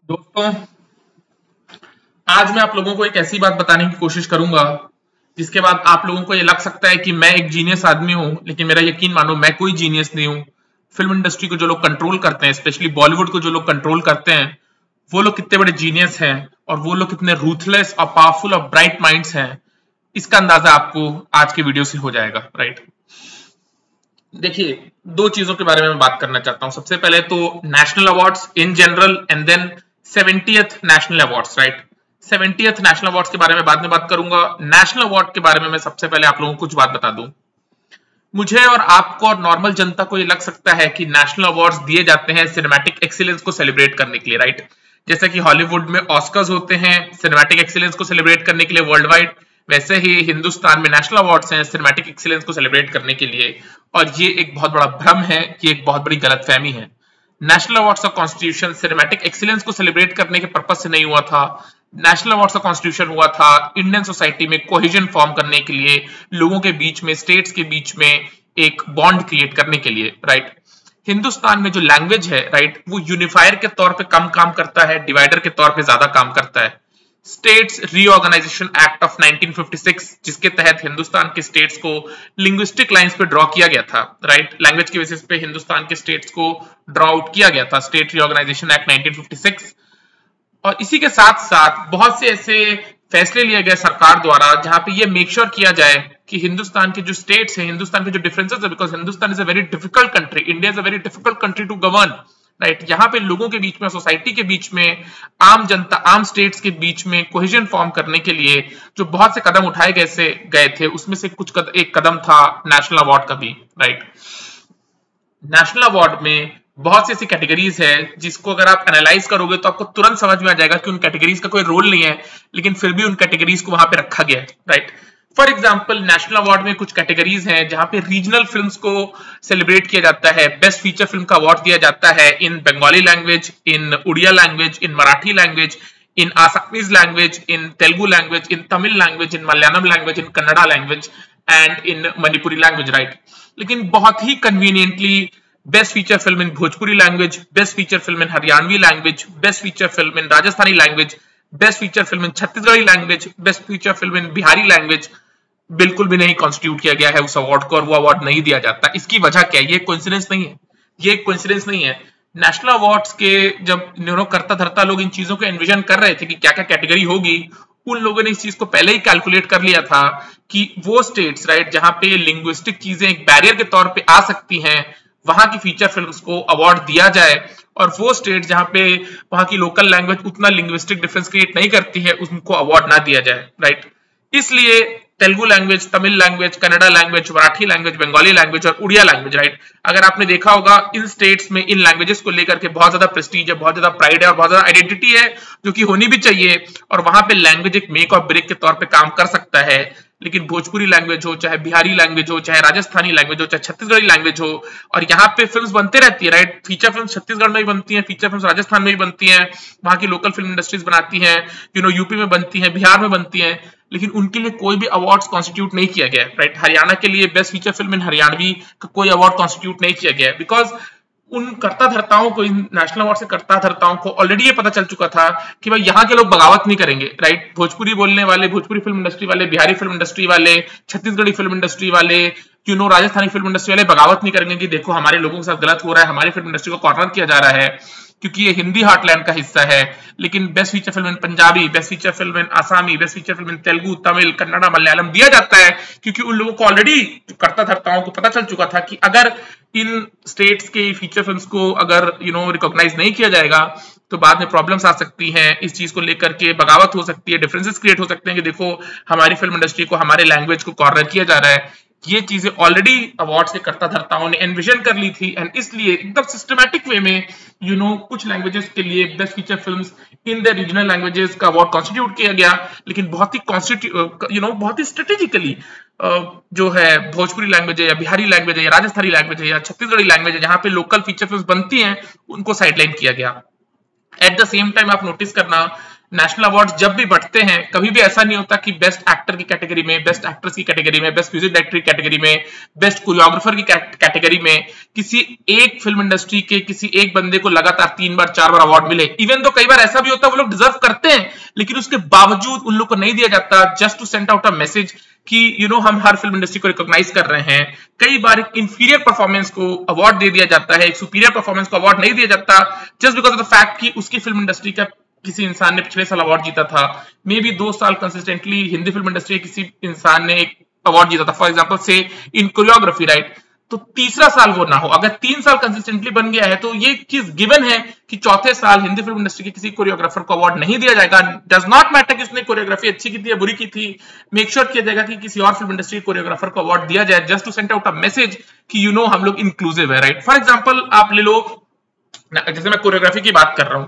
दोस्तों, आज मैं आप लोगों को एक ऐसी बात बताने की कोशिश करूंगा जिसके बाद आप लोगों को ये लग सकता है कि मैं एक जीनियस आदमी हूं, लेकिन मेरा यकीन मानो मैं कोई जीनियस नहीं हूं। फिल्म इंडस्ट्री को जो लोग कंट्रोल करते हैं, स्पेशली बॉलीवुड को जो लोग कंट्रोल करते हैं, वो लोग कितने बड़े जीनियस हैं और वो लोग कितने रूथलेस और पावरफुल और ब्राइट माइंड्स हैं, इसका अंदाजा आपको आज के वीडियो से हो जाएगा। राइट, देखिए, दो चीजों के बारे में मैं बात करना चाहता हूं। सबसे पहले तो national awards in general and then 70th national awards. Right, 70th national awards के बारे में बाद में बात करूंगा। नेशनल अवार्ड के बारे में मैं सबसे पहले आप लोगों को कुछ बात बता दूं। मुझे और आपको और नॉर्मल जनता को ये लग सकता है कि नेशनल अवार्ड्स दिए जाते हैं सिनेमैटिक एक्सीलेंस को सेलिब्रेट करने के लिए। राइट, जैसे कि हॉलीवुड में ऑस्कर्स होते हैं सिनेमैटिक एक्सीलेंस को सेलिब्रेट करने के लिए वर्ल्ड वाइड, वैसे ही हिंदुस्तान में नेशनल अवार्ड्स हैं सिनेमैटिक एक्सीलेंस को सेलिब्रेट करने के लिए। और ये एक बहुत बड़ा भ्रम है, ये एक बहुत बड़ी गलतफहमी है। नेशनल अवार्ड्स का कॉन्स्टिट्यूशन सिनेमैटिक एक्सीलेंस को सेलिब्रेट करने के पर्पज से नहीं हुआ था। नेशनल अवार्ड्स का कॉन्स्टिट्यूशन हुआ था इंडियन सोसाइटी में कोहेजन फॉर्म करने के लिए, लोगों के बीच में, स्टेट्स के बीच में एक बॉन्ड क्रिएट करने के लिए। राइट, हिंदुस्तान में जो लैंग्वेज है, राइट, वो यूनिफायर के तौर पे कम काम करता है, डिवाइडर के तौर पे ज्यादा काम करता है। स्टेट्स रीऑर्गेनाइजेशन एक्ट ऑफ 1956, जिसके तहत हिंदुस्तान के स्टेट्स को लिंग्विस्टिक लाइंस पे ड्रॉ किया गया था। राइट, लैंग्वेज के बेसिस पे हिंदुस्तान के स्टेट्स को ड्रॉ आउट किया गया था, स्टेट रीऑर्गेनाइजेशन एक्ट 1956। और इसी के साथ साथ बहुत से ऐसे फैसले लिए गए सरकार द्वारा जहां पे ये मेक श्योर किया जाए कि हिंदुस्तान के जो स्टेट्स हैं, हिंदुस्तान के जो डिफरेंसेस है, because Hindustan is a very difficult country, India is a very difficult country to govern. Right, यहाँ पे लोगों के बीच में, सोसाइटी के बीच में, आम जनता, आम स्टेट्स के बीच में कोहेजन फॉर्म करने के लिए जो बहुत से कदम उठाए गए थे, उसमें से एक कदम था नेशनल अवार्ड का भी। राइट, नेशनल अवार्ड में बहुत सी ऐसी कैटेगरीज है जिसको अगर आप एनालाइज करोगे तो आपको तुरंत समझ में आ जाएगा कि उन कैटेगरीज का कोई रोल नहीं है, लेकिन फिर भी उन कैटेगरीज को वहां पे रखा गया है। Right, for example national award में कुछ कैटेगरीज हैं जहां पे रीजनल फिल्म्स को सेलिब्रेट किया जाता है, बेस्ट फीचर फिल्म का अवार्ड दिया जाता है in Bengali language, in Odia language, in Marathi language, in Assamese language, in Telugu language, in Tamil language, in Malayalam language, in Kannada language and in Manipuri language. Right, लेकिन बहुत ही conveniently best feature film in Bhojpuri language, best feature film in Haryanvi language, best feature film in Rajasthani language, best feature film in Chhattisgarhi language, best feature film in Bihari language बिल्कुल भी नहीं constitute किया गया है उस अवार्ड को, और वो अवार्ड नहीं दिया जाता। इसकी वजह क्या है? ये कोइंसिडेंस नहीं है, ये कोइंसिडेंस नहीं है। नेशनल अवार्ड्स के जब करता धरता लोग इन चीजों को एनविजन कर रहे थे कि क्या क्या कैटेगरी होगी, उन लोगों ने इस चीज को पहले ही कैलकुलेट कर लिया था कि वो स्टेट्स, राइट, जहां पे लिंग्विस्टिक चीजें एक बैरियर के तौर पे आ सकती हैं, वहां की फीचर फिल्म्स को अवार्ड दिया जाए, और वो स्टेट जहां पे वहां की लोकल लैंग्वेज उतना लिंग्विस्टिक डिफरेंस क्रिएट नहीं करती है, उनको अवार्ड ना दिया जाए। राइट, इसलिए Telugu language, Tamil language, Kannada language, Marathi language, Bengali language और उड़िया लैंग्वेज, राइट, अगर आपने देखा होगा इन स्टेट्स में इन लैंग्वेजेस को लेकर के बहुत ज्यादा प्रेस्टीज है, बहुत ज्यादा प्राइड है और बहुत ज्यादा आइडेंटिटी है, जो कि होनी भी चाहिए। और वहां पे लैंग्वेज एक मेक और ब्रेक के तौर पे काम कर सकता है। लेकिन भोजपुरी लैंग्वेज हो, चाहे बिहारी लैंग्वेज हो, चाहे राजस्थानी लैंग्वेज हो, चाहे छत्तीसगढ़ी लैंग्वेज हो, और यहाँ पे फिल्म्स बनते रहती है। राइट, फीचर फिल्म छत्तीसगढ़ में भी बनती हैं, फीचर फिल्म राजस्थान में भी बनती हैं, वहां की लोकल फिल्म इंडस्ट्रीज बनाती हैं, यूपी में बनती हैं, बिहार में बनती हैं, लेकिन उनके लिए कोई भी अवार्ड्स कॉन्स्टिट्यूट नहीं किया गया है। राइट, हरियाणा के लिए best feature film in Haryanvi का कोई अवार्ड कॉन्स्टिट्यूट नहीं किया गया है, बिकॉज उन कर्ता धर्ताओं को, इन नेशनल अवार्ड से कर्ता धर्ताओं को ऑलरेडी ये पता चल चुका था कि भाई यहाँ के लोग बगावत नहीं करेंगे। राइट, भोजपुरी बोलने वाले, भोजपुरी फिल्म इंडस्ट्री वाले, बिहारी फिल्म इंडस्ट्री वाले, छत्तीसगढ़ी फिल्म इंडस्ट्री वाले, राजस्थानी फिल्म इंडस्ट्री वाले बगावत नहीं करेंगे कि देखो हमारे लोगों के साथ गलत हो रहा है, हमारी फिल्म इंडस्ट्री को कॉर्नर किया जा रहा है, क्योंकि ये हिंदी हार्टलैंड का हिस्सा है। लेकिन best feature film in Punjabi, best feature film in Assamese, best feature film in Telugu, Tamil, Kannada, Malayalam दिया जाता है, क्योंकि उन लोगों को ऑलरेडी, कर्ता धर्ताओं को पता चल चुका था कि अगर इन स्टेट्स के फीचर फिल्म्स को अगर रिकॉग्नाइज नहीं किया जाएगा तो बाद में प्रॉब्लम्स आ सकती हैं, इस चीज को लेकर के बगावत हो सकती है, डिफरेंसेस क्रिएट हो सकते हैं कि देखो हमारी फिल्म इंडस्ट्री को, हमारे लैंग्वेज को कॉर्नर किया जा रहा है। ये चीजें ऑलरेडी अवार्ड्स के कर्ता धर्ताओं ने एनविजन कर ली थी, एंड इसलिए एकदम सिस्टमैटिक वे में कुछ लैंग्वेजेस के लिए best feature films in the regional languages का अवार्ड कॉन्स्टिट्यूट किया गया। लेकिन बहुत ही स्ट्रेटेजिकली जो है भोजपुरी लैंग्वेज है या बिहारी लैंग्वेज है या राजस्थानी लैंग्वेज है या छत्तीसगढ़ी लैंग्वेज है, जहां पे लोकल फीचर फिल्म्स बनती हैं, उनको साइडलाइन किया गया। एट द सेम टाइम आप नोटिस करना, नेशनल अवार्ड जब भी बढ़ते हैं कभी भी ऐसा नहीं होता कि बेस्ट एक्टर की कैटेगरी में, बेस्ट एक्ट्रेस की कैटेगरी में, बेस्ट म्यूजिक डायरेक्टर की कैटेगरी में, बेस्ट कोरियोग्राफर की कैटेगरी में किसी एक फिल्म इंडस्ट्री के किसी एक बंदे को लगातार 3 बार 4 बार अवार्ड मिले। इवन तो कई बार ऐसा भी होता है वो लोग डिजर्व करते हैं, लेकिन उसके बावजूद उन लोग को नहीं दिया जाता, just to send out a message कि हम हर फिल्म इंडस्ट्री को रिकॉग्नाइज कर रहे हैं। कई बार एक इंफीरियर परफॉर्मेंस को अवार्ड दे दिया जाता है, एक सुपीरियर परफॉर्मेंस को अवार्ड नहीं दिया जाता, just because of the fact कि उसकी फिल्म इंडस्ट्री का किसी इंसान ने पिछले साल अवार्ड जीता था, मे बी 2 साल कंसिस्टेंटली हिंदी फिल्म इंडस्ट्री किसी इंसान ने एक अवार्ड जीता था, फॉर एग्जांपल से इन कोरियोग्राफी, राइट। तो तीसरा साल वो ना हो, अगर 3 साल कंसिस्टेंटली बन गया है तो ये चीज गिवन है कि चौथे साल हिंदी फिल्म इंडस्ट्री के किसी कोरियोग्राफर को अवार्ड नहीं दिया जाएगा। डज नॉट मैटर कि उसने कोरियोग्राफी अच्छी की थी या बुरी की थी, मेक श्योर किया जाएगा कि किसी और फिल्म इंडस्ट्री के कोरियोग्राफर को अवार्ड दिया जाए, just to send out a message कि हम लोग इंक्लूसिव है, राइट। फॉर एग्जाम्पल आप ले लो, जैसे मैं कोरियोग्राफी की बात कर रहा हूं,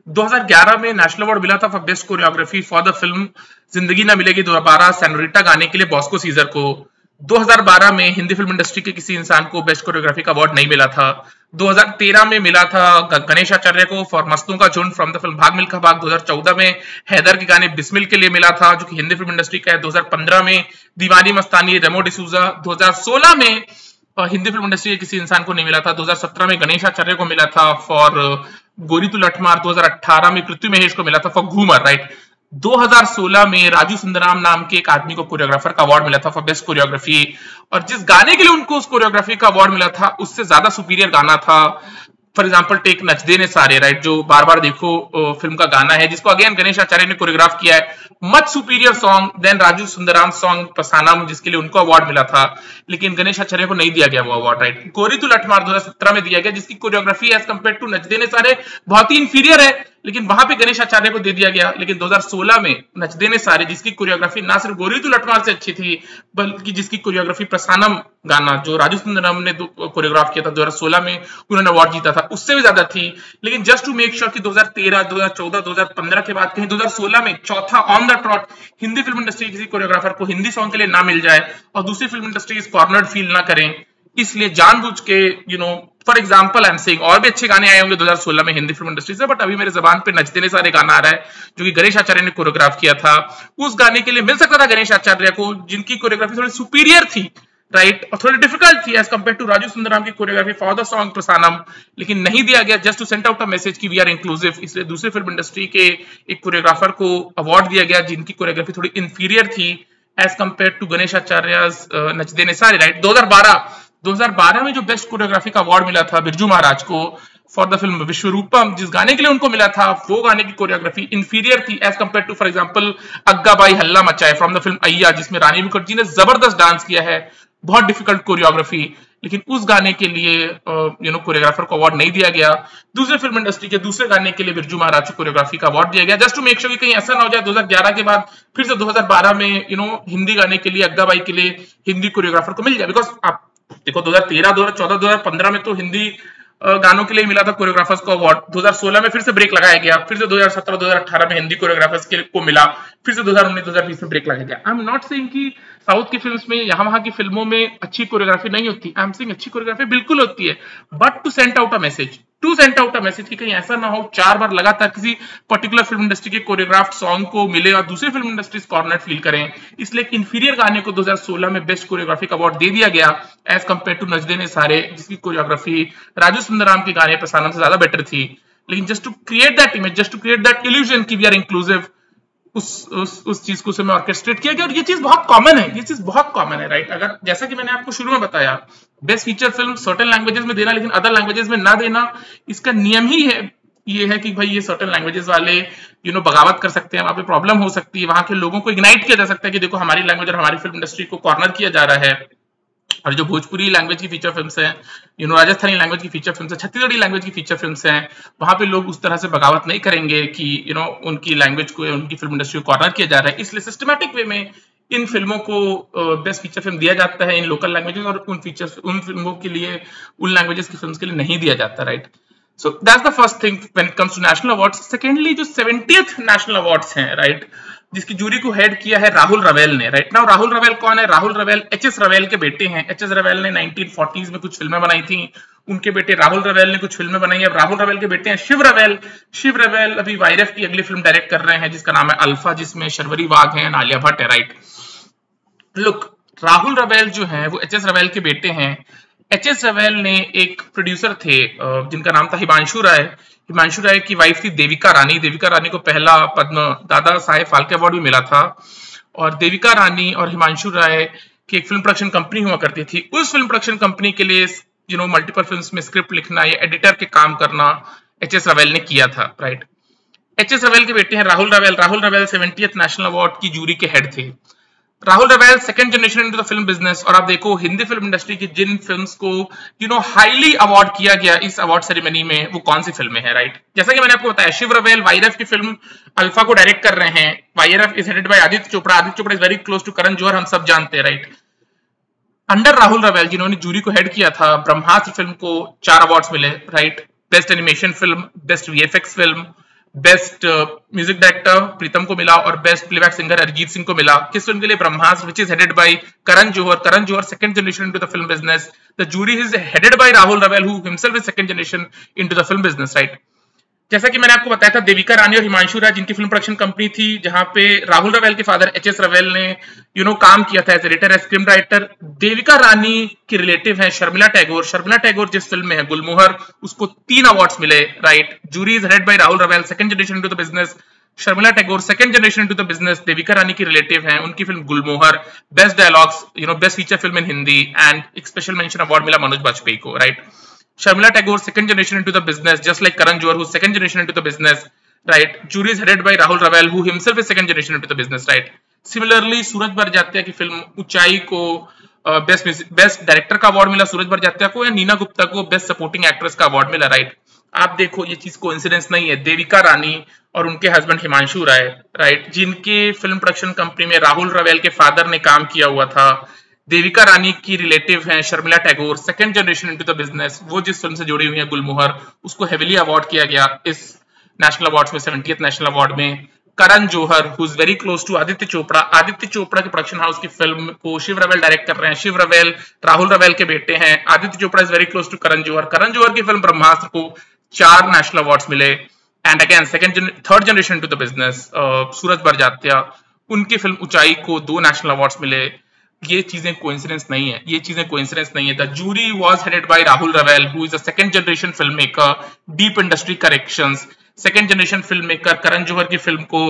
2011 में नेशनल अवार्ड मिला था for best choreography for the film जिंदगी ना मिलेगी दोबारा सेनोरिटा गाने के लिए बॉस्को सीजर को। 2012 में हिंदी फिल्म इंडस्ट्री के किसी इंसान को बेस्ट कोरियोग्राफी का अवार्ड नहीं मिला था। 2013 में मिला था गणेश आचार्य को फॉर मस्तों का झुंड फ्रॉम द फिल्म भाग मिल्खा भाग। 2014 में हैदर के गाने बिस्मिल के लिए मिला था जो कि हिंदी फिल्म इंडस्ट्री का है। 2015 में दीवानी मस्तानी रेमो डिसूजा। 2016 में हिंदी फिल्म इंडस्ट्री के किसी इंसान को नहीं मिला था। 2017 में गणेश आचार्य को मिला था फॉर गोरी तू लठमार। 2018 में पृथ्वी महेश को मिला था फॉर घूमर, राइट। 2016 में राजू सुंदराम नाम के एक आदमी को कोरियोग्राफर का अवार्ड मिला था फॉर बेस्ट कोरियोग्राफी, और जिस गाने के लिए उनको उस कोरियोग्राफी का अवार्ड मिला था उससे ज्यादा सुपीरियर गाना था। फॉर एग्जाम्पल टेक नच दे ने सारे, राइट, जो बार बार देखो फिल्म का गाना है, जिसको अगेन गणेश आचार्य ने कोरियोग्राफ किया है। Much superior song than Raju Sundaram song पसानम, जिसके लिए उनको अवार्ड मिला था, लेकिन गणेश आचार्य को नहीं दिया गया वो अवार्ड, राइट। गोरी तू लठमार 2017 में दिया गया, जिसकी कोरियोग्राफी एज कंपेयर टू नच दे ने सारे बहुत ही इंफीरियर है, लेकिन वहां पे गणेश आचार्य को दे दिया गया। लेकिन 2016 में नच दे ने सारे, जिसकी कोरियोग्राफी ना सिर्फ गोरी तू लठमार से अच्छी थी, बल्कि जिसकी कोरियोग्राफी प्रसानम गाना जो राजू सुंदरम ने कोरियोग्राफ किया था 2016 में, उन्होंने अवार्ड जीता था, उससे भी ज्यादा थी। लेकिन जस्ट टू मेक श्योर कि 2013, 2014, 2015 के बाद कहीं 2016 में चौथा on the trout Hindi film industry किसी कोरियोग्राफर को हिंदी सॉन्ग के लिए ना मिल जाए और दूसरी फिल्म इंडस्ट्री इस कॉर्नर्ड फील ना करें, इसलिए जानबूझ के for example I am saying, और भी अच्छे गाने आए होंगे 2016 में हिंदी फिल्म इंडस्ट्री से, बट अभी मेरे जबान पे नच देने सारे गाना आ रहा है जो कि गणेश आचार्य ने कोरियोग्राफ किया था। उस गाने के लिए मिल सकता था गणेश आचार्य को, जिनकी कोरियोग्राफी थोड़ी सुपीरियर थी, राइट, और थोड़ी डिफिकल्ट थी as compare to Raju Sundaram की choreography for the song Prasanam, लेकिन नहीं दिया गया, just to send out a message कि वी आर इंक्लूसिव। इसलिए दूसरे फिल्म इंडस्ट्री के एक कोरियोग्राफर को अवार्ड दिया गया जिनकी कोरियोग्राफी थोड़ी इंफीरियर थी as compare to Ganesh Acharya नच देने सारे, राइट। 2012 में जो बेस्ट कोरियोग्राफी का अवार्ड मिला था बिरजू महाराज को फॉर द फिल्म विश्वरूपम, जिस गाने के लिए उनको मिला था वो गाने की कोरियोग्राफी इंफीरियर थी as compare to for example अग्गा बाई हल्ला मचाए फ्रॉम द फिल्म अय्या, जिसमें रानी मुखर्जी ने जबरदस्त डांस किया है, बहुत डिफिकल्ट कोरियोग्राफी, लेकिन उस गाने के लिए कोरियोग्राफर को अवार्ड नहीं दिया गया। दूसरे फिल्म इंडस्ट्री के दूसरे गाने के लिए बिरजू महाराज को कोरियोग्राफी का अवार्ड दिया गया, जस्ट टू मेक श्योर कि कहीं ऐसा ना हो जाए 2011 के बाद फिर से 2012 में हिंदी गाने के लिए अग्गा बाई के लिए हिंदी कोरियोग्राफर को मिल जाए। बिकॉज आप देखो 2013, 2014, 2015 में तो हिंदी गानों के लिए मिला था कोरियोग्राफर्स को अवार्ड, 2016 में फिर से ब्रेक लगाया गया, फिर से 2017, 2018 में हिंदी कोरियोग्राफर्स को मिला, फिर से 2019, 2020 में ब्रेक लगाया गया। आई एम नॉट सेइंग कि साउथ की फिल्म्स में वहां की फिल्मों में अच्छी कोरियोग्राफी नहीं होती, आई एम सेइंग अच्छी कोरियोग्राफी बिल्कुल होती है, but to send out a message कि कहीं ऐसा ना हो 4 बार लगातार किसी पर्टिकुलर फिल्म इंडस्ट्री के कोरियोग्राफ्ड सॉन्ग को मिले और दूसरी फिल्म इंडस्ट्री कॉर्नर फील करें, इसलिए इंफीरियर गाने को 2016 में बेस्ट कोरियोग्राफी का अवार्ड दे दिया गया एज कंपेयर टू नच देने सारे, जिसकी कोरियोग्राफी राजू सुंदराम के गाने प्रसानम से ज्यादा बेटर थी। लेकिन just to create that image, just to create that illusion कि वी आर इंक्लूसिव, उस चीज को मैं ऑर्केस्ट्रेट किया गया, और ये चीज बहुत कॉमन है, राइट। अगर जैसा कि मैंने आपको शुरू में बताया, best feature film certain languages में देना लेकिन अदर लैंग्वेजेस में ना देना, इसका नियम ही है ये है कि भाई ये सर्टेन लैंग्वेजेस वाले बगावत कर सकते हैं, वहां पे प्रॉब्लम हो सकती है, वहां के लोगों को इग्नाइट किया जा सकता है कि देखो हमारी लैंग्वेज और हमारी फिल्म इंडस्ट्री को कॉर्नर किया जा रहा है। और जो भोजपुरी लैंग्वेज की फीचर फिल्म्स हैं, राजस्थानी लैंग्वेज की फीचर फिल्म्स हैं, छत्तीसगढ़ी लैंग्वेज की फीचर फिल्म्स हैं, वहां पे लोग उस तरह से बगावत नहीं करेंगे कि उनकी लैंग्वेज को, उनकी फिल्म इंडस्ट्री को कॉर्नर किया जा रहा है। इसलिए सिस्टमैटिक वे में इन फिल्मों को बेस्ट फीचर फिल्म दिया जाता है इन लोकल लैंग्वेजेस, और उन फिल्मों के लिए, उन लैंग्वेजेस की फिल्म्स के लिए नहीं दिया जाता, right. So that's the first thing when it comes to national awards. Secondly जो 70th नेशनल अवार्ड्स हैं, राइट, जिसकी जूरी को हेड किया है राहुल रवेल ने, राइट। नाउ राहुल रवेल कौन है? राहुल रवेल एच.एस. रवेल के बेटे हैं। एच.एस. रवेल ने 1940s में कुछ फिल्में बनाई थी, उनके बेटे राहुल रवेल ने कुछ फिल्में बनाई है। अब राहुल रवेल के बेटे हैं शिव रवेल। शिव रवेल अभी वायरस की अगली फिल्म डायरेक्ट कर रहे हैं जिसका नाम है अल्फा, जिसमें शर्वरी वाघ है, आलिया भट्ट है, राइट। लुक, राहुल रवेल जो है वो एच.एस. रवेल के बेटे हैं। एच.एस. रवेल ने एक प्रोड्यूसर थे जिनका नाम था हिमांशु राय। हिमांशु राय की वाइफ थी देविका रानी। देविका रानी को पहला पद्म दादा साहेब फाल्के अवार्ड भी मिला था। और देविका रानी और हिमांशु राय की एक फिल्म प्रोडक्शन कंपनी हुआ करती थी। उस फिल्म प्रोडक्शन कंपनी के लिए मल्टीपल फिल्म्स में स्क्रिप्ट लिखना या एडिटर के काम करना एच.एस. रवेल ने किया था, राइट। एच.एस. रवेल के बेटे हैं राहुल रवेल। राहुल रवेल 70th नेशनल अवार्ड की जूरी के हेड थे। Rahul Rawail second generation into the film business. और आप देखो हिंदी फिल्म इंडस्ट्री की जिन फिल्म्स को हाईली अवार्ड किया गया इस अवार्ड सेरेमनी में, वो कौन सी फिल्में हैं, राइट। जैसा कि मैंने आपको बताया, शिव रवेल वाईरफ की फिल्म अल्फा को डायरेक्ट कर रहे हैं। YRF is headed by Aditya Chopra. Aditya Chopra is very close to Karan Johar, हम सब जानते हैं, राइट। अंडर राहुल रवेल जिन्होंने जूरी को हेड किया था, ब्रह्मास्त्र फिल्म को 4 अवार्ड्स मिले, right. Best animation film, best VFX film, best music director Pritam को मिला और best playback singer Arijit Singh को मिला। किस फिल्म के लिए? Brahmastra, which is headed by Karan Johar. Karan Johar second generation into the film business. The jury is headed by Rahul Rawail who himself is second generation into the film business, right. जैसा कि मैंने आपको बताया था, देविका रानी और हिमांशु राय जिनकी फिल्म प्रोडक्शन कंपनी थी, जहां पे राहुल रवेल के फादर एच.एस. रवेल ने काम किया था as editor, as script writer. Devika Rani की रिलेटिव है शर्मिला टैगोर। शर्मिला टैगोर जिस फिल्म में है गुलमोहर, उसको 3 अवार्ड्स मिले, right. Jury is headed by Rahul Rawail, second generation into the business. Sharmila Tagore second generation into the business, Devika Rani की रिलेटिव है। उनकी film Gulmohar, best dialogues, best feature film in Hindi, and एक स्पेशल मेंशन अवार्ड मिला मनोज बाजपेयी को, right. Sharmila Tagore second generation into the business, just like Karan Johar who's second generation into the business, right. Jury is headed by Rahul Ravel who himself is second generation into the business, right. Similarly सूरज बरजात्या की film ऊंचाई को best director का award मिला सूरज बरजात्या को, या नीना गुप्ता को best supporting actress का award मिला, राइट। आप देखो ये चीज कोइंसिडेंस नहीं है। देविका रानी और उनके हस्बैंड हिमांशु राय, राइट, जिनके फिल्म प्रोडक्शन कंपनी में राहुल रवेल के फादर ने काम किया हुआ था। देविका रानी की रिलेटिव हैं Sharmila Tagore, second generation into the business. वो जिस फिल्म से जुड़ी हुई है गुलमोहर, उसको हेविली अवार्ड किया गया इस नेशनल अवार्ड्स में, 70th नेशनल अवार्ड में। Karan Johar who is very close to Aditya Chopra. Aditya Chopra के प्रोडक्शन हाउस की फिल्म को शिव रवेल डायरेक्ट कर रहे हैं। शिव रवेल राहुल रवेल के बेटे हैं। Aditya Chopra is very close to Karan Johar. Karan Johar की फिल्म ब्रह्मास्त्र को 4 नेशनल अवार्ड्स मिले। And again third generation into the business Suraj Barjatya, उनकी फिल्म ऊंचाई को 2 नेशनल अवार्ड्स मिले। ये चीजें कोइंसिडेंस नहीं है, ये चीजें कोइंसिडेंस नहीं है। The jury was headed by Rahul Rawail who is a second generation film maker, deep industry corrections. Second generation film maker Karan Johar की फिल्म को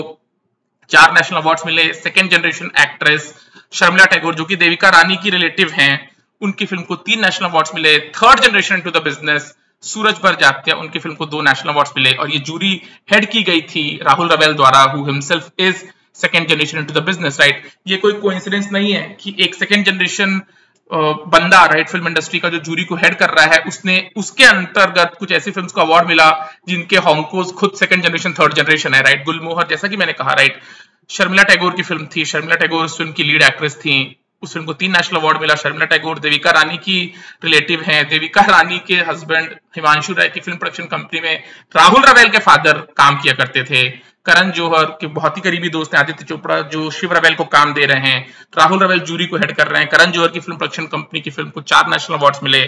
4 नेशनल अवार्ड्स मिले। Second generation actress Sharmila Tagore जो कि देविका रानी की रिलेटिव हैं, उनकी फिल्म को 3 नेशनल अवार्ड्स मिले। Third generation into the business Suraj Barjatya, उनकी फिल्म को 2 नेशनल अवार्ड्स मिले। और ये जूरी हेड की गई थी राहुल रवेल द्वारा who himself is second generation into the business, right. ये कोई कोइंसिडेंस नहीं है कि एक सेकेंड जनरेशन बंदा, राइट, फिल्म इंडस्ट्री का जो जूरी को हेड कर रहा है, उसने उसके अंतर्गत कुछ ऐसी फिल्म्स को अवार्ड मिला जिनके हॉन्कोज खुद सेकेंड जनरेशन थर्ड जनरेशन है, राइट। गुलमोहर जैसा कि मैंने कहा, राइट, शर्मिला टैगोर की फिल्म थी। शर्मिला टैगोर उस फिल्म की लीड एक्ट्रेस थी। उस फिल्म को 3 नेशनल अवार्ड मिला। शर्मिला टैगोर देविका रानी की रिलेटिव हैं। देविका रानी के हस्बैंड हिमांशु राय की फिल्म प्रोडक्शन कंपनी में राहुल रवेल के फादर काम किया करते थे। करण जौहर के बहुत ही करीबी दोस्त हैं आदित्य चोपड़ा जो शिव रवेल को काम दे रहे हैं। राहुल रवेल जूरी को हेड कर रहे हैं। करण जौहर की फिल्म प्रोडक्शन कंपनी की फिल्म को 4 नेशनल अवार्ड्स मिले।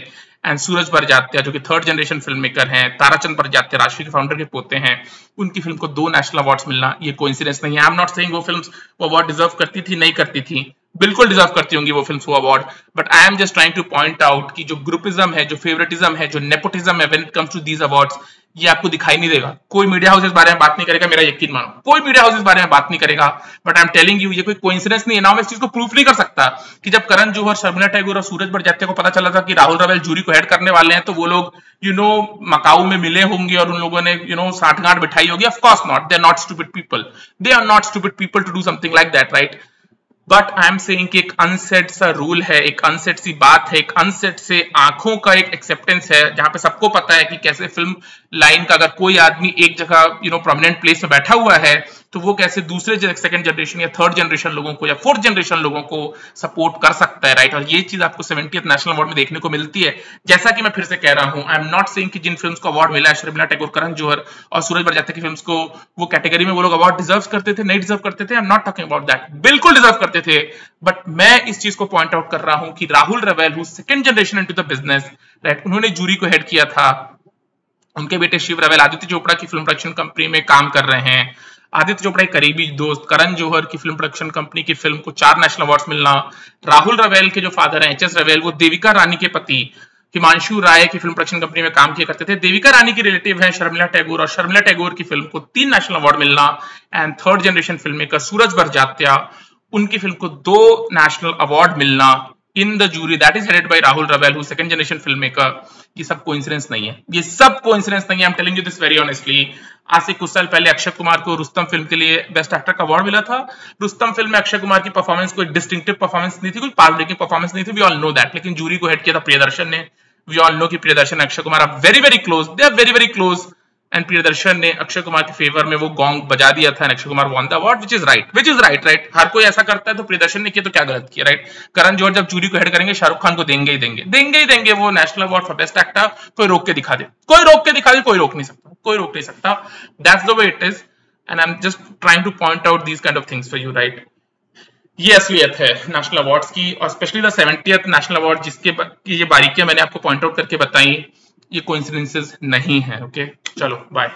एंड सूरज बरजात्या जो कि थर्ड जनरेशन फिल्म मेकर हैं, ताराचंद बरजात्या राशि के फाउंडर के पोते हैं, उनकी फिल्म को 2 नेशनल अवार्ड्स मिलना ये कोइंसिडेंस नहीं है। आई एम नॉट सेइंग वो फिल्म्स वो अवार्ड डिजर्व करती थी, नहीं करती थी, बिल्कुल डिजर्व करती होंगी वो फिल्म्स वो award, but I am just trying two point out कि जो ग्रुपिज्म है, जो फेवरेटिज्म है, जो नेपोटिज्म है when it comes to these awards, ये आपको दिखाई नहीं देगा। कोई मीडिया हाउस इस बारे में बात नहीं करेगा, मेरा यकीन मानो, कोई मीडिया हाउस इस बारे में बात नहीं करेगा। But I am telling you, ये कोई कोइंसिडेंस नहीं है ना। मैं इस चीज को प्रूफ नहीं कर सकता कि जब करण जौहर, शर्मिला टैगोर और सूरज बरजात्या को पता चला था कि राहुल रवेल जूरी को हेड करने वाले हैं, तो वो लोग मकाऊ में मिले होंगे और उन लोगों ने साठगांठ बिठाई होगी। Of course not, they are not stupid people, they are not stupid people to do something like that, right. But I am saying कि एक अनसेट सा रूल है, एक अनसेट सी बात है, एक अनसेट से आंखों का एक एक्सेप्टेंस है, जहां पे सबको पता है कि कैसे फिल्म लाइन का अगर कोई आदमी एक जगह प्रोमिनेंट प्लेस में बैठा हुआ है तो वो कैसे दूसरे सेकंड जनरेशन या थर्ड जनरेशन लोगों को या फोर्थ जनरेशन लोगों को सपोर्ट कर सकता है, राइट। और ये चीज आपको 70th नेशनल अवार्ड में देखने को मिलती है। जैसा कि मैं फिर से कह रहा हूं, आई एम नॉट सेइंग कि जिन फिल्म्स को अवार्ड मिला है, शर्मिला टैगोर, करण जौहर और सूरज बड़जात्या की फिल्म्स को, वो कैटेगरी में वो लोग अवार्ड डिजर्व करते थे, नहीं डिजर्व करते थे, आई am not talking about that, बिल्कुल डिजर्व करते थे। बट मैं इस चीज को पॉइंट आउट कर रहा हूं कि Rahul Rawail, who second generation into the business, right, उन्होंने जूरी को हेड किया था। उनके बेटे शिव रवेल आदित्य चोपड़ा की फिल्म प्रोडक्शन कंपनी में काम कर रहे हैं। आदित्य चोपड़ा एक करीबी दोस्त, करण जौहर की फिल्म प्रोडक्शन कंपनी की फिल्म को 4 नेशनल अवार्ड्स मिलना। राहुल रवेल के जो फादर हैं एच.एस. रवेल, वो देविका रानी के पति हिमांशु राय की फिल्म प्रोडक्शन कंपनी में काम किया करते थे। देविका रानी की रिलेटिव है शर्मिला टैगोर, और शर्मिला टैगोर की फिल्म को 3 नेशनल अवार्ड मिलना। And third generation film maker Suraj Barjatya, उनकी फिल्म को 2 नेशनल अवार्ड मिलना in the jury that is headed by Rahul Rawail, who second generation film maker. ये सब कोइंसिडेंस नहीं है, ये सब कोइंसिडेंस नहीं है, I am telling you this very honestly. आज से कुछ साल पहले अक्षय कुमार को रुस्तम फिल्म के लिए बेस्ट एक्टर का अवार्ड मिला था। रुस्तम फिल्म में अक्षय कुमार की परफॉर्मेंस कोई डिस्टिंक्टिव परफॉर्मेंस नहीं थी, कोई पास ब्रेकिंग परफॉर्मेंस नहीं थी, वी ऑल नो दैट। लेकिन जूरी को हेड किया था प्रियदर्शन ने। वी ऑल नो कि Priyadarshan Akshay Kumar are very very close, they are very very close. And Priyadarshan ने अक्षय कुमार के फेवर में वो गॉन्ग बजा दिया था, Akshay Kumar won the award, which is right, right. हर कोई ऐसा करता है, तो प्रियदर्शन ने किया तो क्या गलत किया, राइट। करण जौहर जब जूरी को हेड करेंगे, शाहरुख खान को देंगे वो national award for best actor. कोई रोक के दिखा दे, कोई रोक नहीं सकता। That's the way it is, and I am just trying two point out these kind of things for you, right. ये असलियत है नेशनल अवार्ड्स की, और specially the 70th national award, जिसके ये बारीकियां मैंने आपको पॉइंट आउट करके बताई, ये कोइंसिडेंसेस नहीं है। ओके, चलो बाय।